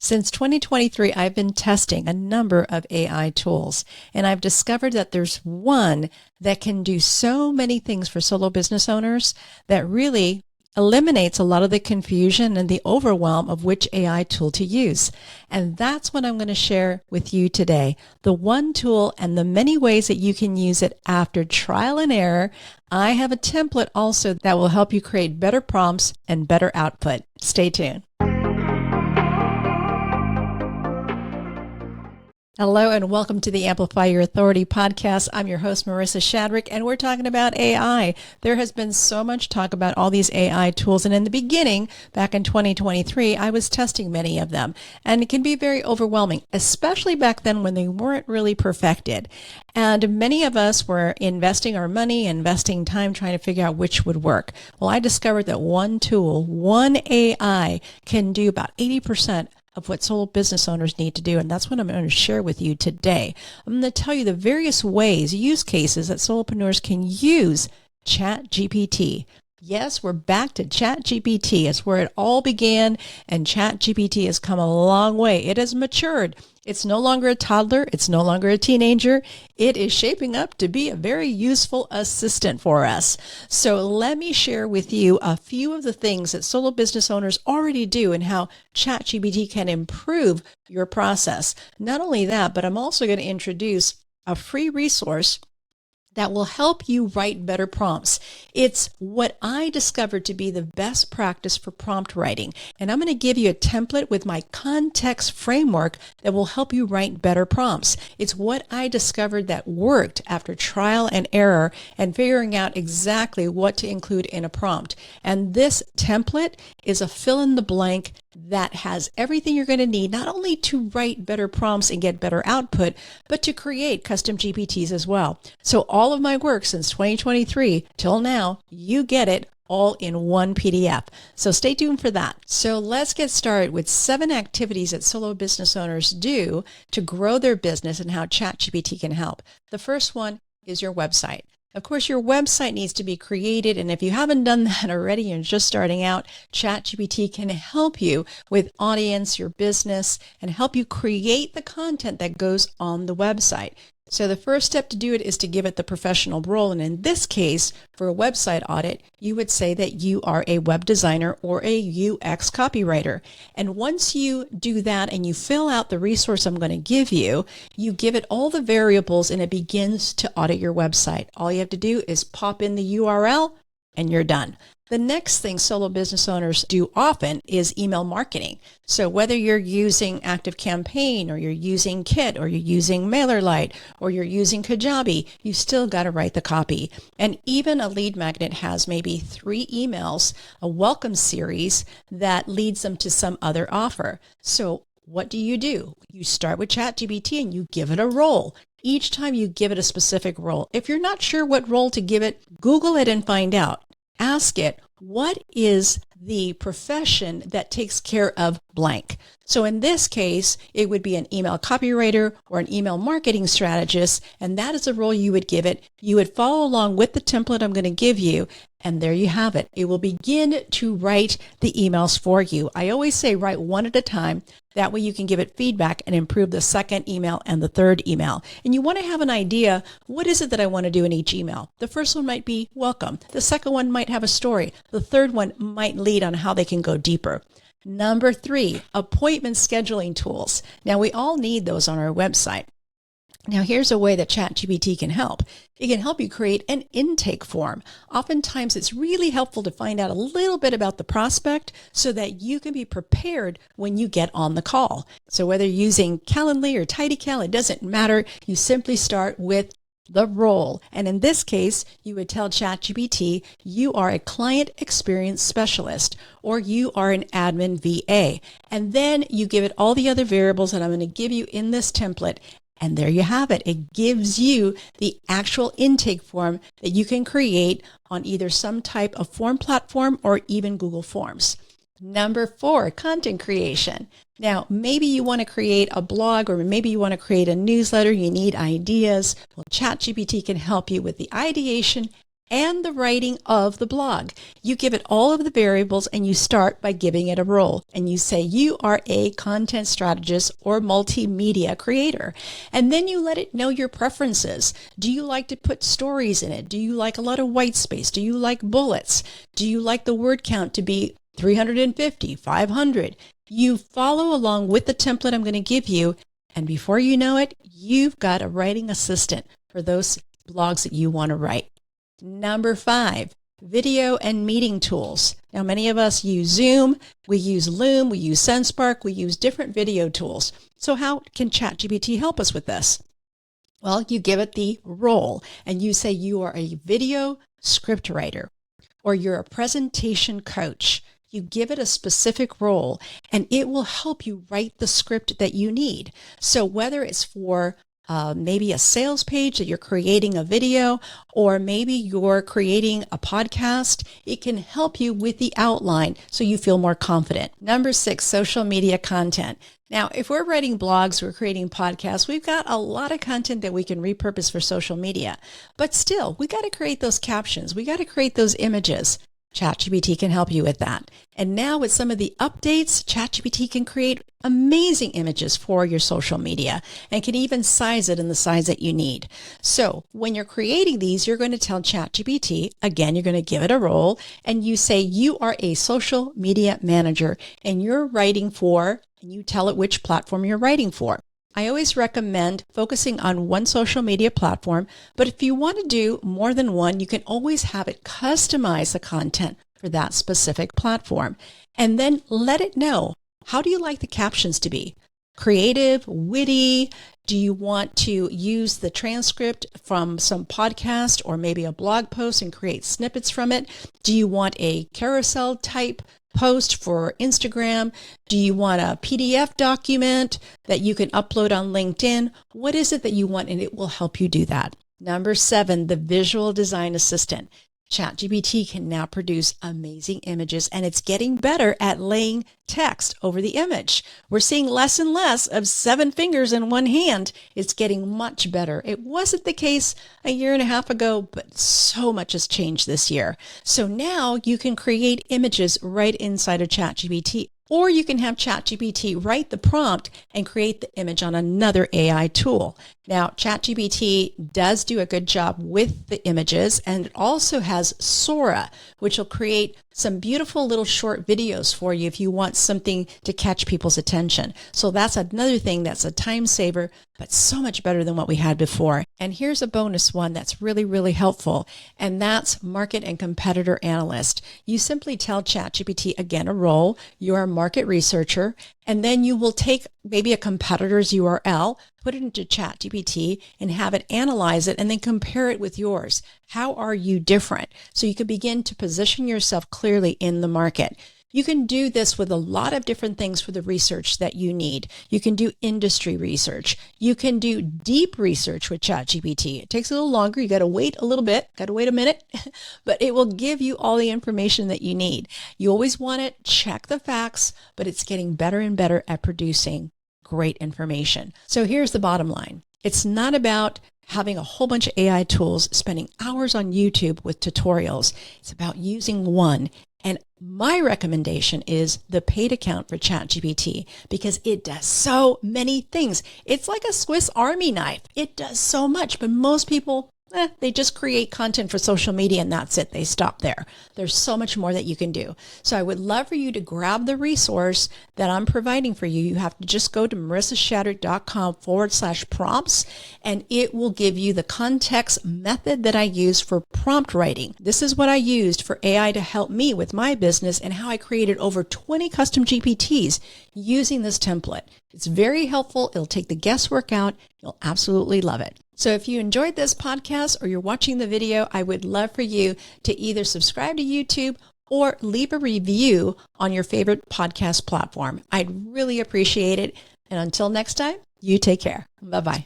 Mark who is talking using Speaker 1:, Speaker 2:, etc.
Speaker 1: Since 2023, I've been testing a number of AI tools, and I've discovered that there's one that can do so many things for solo business owners that really eliminates a lot of the confusion and the overwhelm of which AI tool to use. And that's what I'm going to share with you today. The one tool and the many ways that you can use it after trial and error. I have a template also that will help you create better prompts and better output. Stay tuned. Hello and welcome to the Amplify Your Authority podcast. I'm your host, Marisa Shadrick, and we're talking about AI. There has been so much talk about all these AI tools, and in the beginning, back in 2023, I was testing many of them, and it can be very overwhelming, especially back then when they weren't really perfected. And many of us were investing our money, investing time trying to figure out which would work. Well, I discovered that one tool, one AI, can do about 80% of what solo business owners need to do. And that's what I'm going to share with you today. I'm going to tell you the various ways, use cases that solopreneurs can use ChatGPT. Yes, we're back to ChatGPT. It's where it all began, and ChatGPT has come a long way. It has matured. It's no longer a toddler. It's no longer a teenager. It is shaping up to be a very useful assistant for us. So let me share with you a few of the things that solo business owners already do and how ChatGPT can improve your process. Not only that, but I'm also going to introduce a free resource that will help you write better prompts. It's what I discovered to be the best practice for prompt writing. And I'm going to give you a template with my context framework that will help you write better prompts. It's what I discovered that worked after trial and error and figuring out exactly what to include in a prompt. And this template is a fill in the blank that has everything you're going to need, not only to write better prompts and get better output, but to create custom GPTs as well. So all of my work since 2023 till now, you get it all in one PDF. So stay tuned for that. So let's get started with 7 activities that solo business owners do to grow their business and how ChatGPT can help. The first one is your website. Of course, your website needs to be created, and if you haven't done that already and just starting out, ChatGPT can help you with audience, your business, and help you create the content that goes on the website. So the first step to do it is to give it the professional role. And in this case, for a website audit, you would say that you are a web designer or a UX copywriter. And once you do that and you fill out the resource I'm going to give you, you give it all the variables and it begins to audit your website. All you have to do is pop in the URL and you're done. The next thing solo business owners do often is email marketing. So whether you're using ActiveCampaign or you're using Kit or you're using MailerLite or you're using Kajabi, you still got to write the copy. And even a lead magnet has maybe 3 emails, a welcome series that leads them to some other offer. So what do? You start with ChatGPT and you give it a role. Each time you give it a specific role. If you're not sure what role to give it, Google it and find out. Ask it, what is the profession that takes care of blank? So in this case, it would be an email copywriter or an email marketing strategist, and that is the role you would give it. You would follow along with the template I'm going to give you, and there you have it. It will begin to write the emails for you. I always say write one at a time. That way you can give it feedback and improve the second email and the third email. And you want to have an idea, what is it that I want to do in each email? The first one might be welcome. The second one might have a story. The third one might lead on how they can go deeper. Number 3, appointment scheduling tools. Now we all need those on our website. Now, here's a way that ChatGPT can help. It can help you create an intake form. Oftentimes, it's really helpful to find out a little bit about the prospect so that you can be prepared when you get on the call. So whether you're using Calendly or TidyCal, it doesn't matter. You simply start with the role. And in this case, you would tell ChatGPT, you are a client experience specialist or you are an admin VA. And then you give it all the other variables that I'm going to give you in this template. And there you have it. It gives you the actual intake form that you can create on either some type of form platform or even Google Forms. Number 4, content creation. Now, maybe you want to create a blog or maybe you want to create a newsletter. You need ideas. Well, ChatGPT can help you with the ideation and the writing of the blog. You give it all of the variables and you start by giving it a role. And you say you are a content strategist or multimedia creator. And then you let it know your preferences. Do you like to put stories in it? Do you like a lot of white space? Do you like bullets? Do you like the word count to be 350, 500? You follow along with the template I'm going to give you. And before you know it, you've got a writing assistant for those blogs that you want to write. Number 5, video and meeting tools. Now, many of us use Zoom, we use Loom, we use SenseSpark, we use different video tools. So how can ChatGPT help us with this? Well, you give it the role and you say you are a video script writer or you're a presentation coach. You give it a specific role and it will help you write the script that you need. So whether it's for maybe a sales page that you're creating a video, or maybe you're creating a podcast, it can help you with the outline so you feel more confident. Number 6, social media content. Now, if we're writing blogs, we're creating podcasts, we've got a lot of content that we can repurpose for social media. But still, we got to create those captions. We got to create those images. ChatGPT can help you with that. And now with some of the updates, ChatGPT can create amazing images for your social media and can even size it in the size that you need. So when you're creating these, you're going to tell ChatGPT, again, you're going to give it a role and you say you are a social media manager and you're writing for, and you tell it which platform you're writing for. I always recommend focusing on one social media platform, but if you want to do more than one, you can always have it customize the content for that specific platform. And then let it know, how do you like the captions to be? Creative, witty? Do you want to use the transcript from some podcast or maybe a blog post and create snippets from it? Do you want a carousel type post for Instagram? Do you want a PDF document that you can upload on LinkedIn? What is it that you want? And it will help you do that. Number 7, the visual design assistant. ChatGPT can now produce amazing images and it's getting better at laying text over the image. We're seeing less and less of 7 fingers in one hand. It's getting much better. It wasn't the case a year and a half ago, but so much has changed this year. So now you can create images right inside of ChatGPT, or you can have ChatGPT write the prompt and create the image on another AI tool. Now, ChatGPT does do a good job with the images, and it also has Sora, which will create some beautiful little short videos for you if you want something to catch people's attention. So that's another thing that's a time saver, but so much better than what we had before. And here's a bonus one that's really, really helpful, and that's market and competitor analyst. You simply tell ChatGPT, again, a role, you're a market researcher, and then you will take maybe a competitor's URL, put it into ChatGPT and have it analyze it and then compare it with yours. How are you different? So you can begin to position yourself clearly in the market. You can do this with a lot of different things for the research that you need. You can do industry research. You can do deep research with ChatGPT. It takes a little longer. You got to wait a little bit, got to wait a minute, but it will give you all the information that you need. You always want to check the facts, but it's getting better and better at producing great information. So here's the bottom line. It's not about having a whole bunch of AI tools, spending hours on YouTube with tutorials. It's about using one. And my recommendation is the paid account for ChatGPT because it does so many things. It's like a Swiss Army knife. It does so much, but most people, they just create content for social media and that's it. They stop there. There's so much more that you can do. So I would love for you to grab the resource that I'm providing for you. You have to just go to marisashadrick.com/prompts and it will give you the context method that I use for prompt writing. This is what I used for AI to help me with my business and how I created over 20 custom GPTs using this template. It's very helpful. It'll take the guesswork out. You'll absolutely love it. So if you enjoyed this podcast or you're watching the video, I would love for you to either subscribe to YouTube or leave a review on your favorite podcast platform. I'd really appreciate it. And until next time, you take care. Bye-bye.